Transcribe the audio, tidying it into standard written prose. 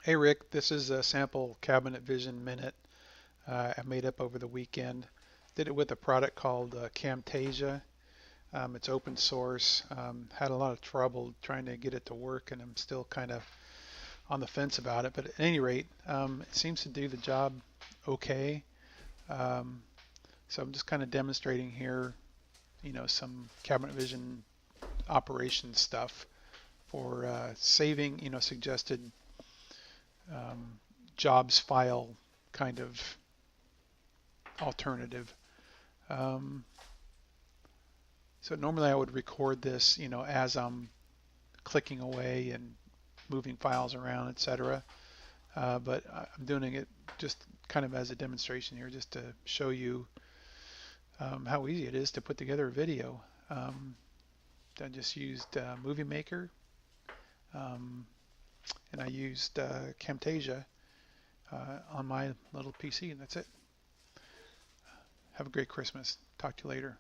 Hey Rick, this is a sample Cabinet Vision Minute I made up over the weekend. Did it with a product called Camtasia. It's open source. Had a lot of trouble trying to get it to work, and I'm still kind of on the fence about it. But at any rate, it seems to do the job okay. Um, so I'm just kind of demonstrating here, some Cabinet Vision operation stuff for saving, suggested um, jobs file kind of alternative. Um, so normally I would record this, as I'm clicking away and moving files around, etc. But I'm doing it just kind of as a demonstration here, just to show you how easy it is to put together a video. I just used Movie Maker, um, and I used Camtasia on my little PC, and that's it. Have a great Christmas. Talk to you later.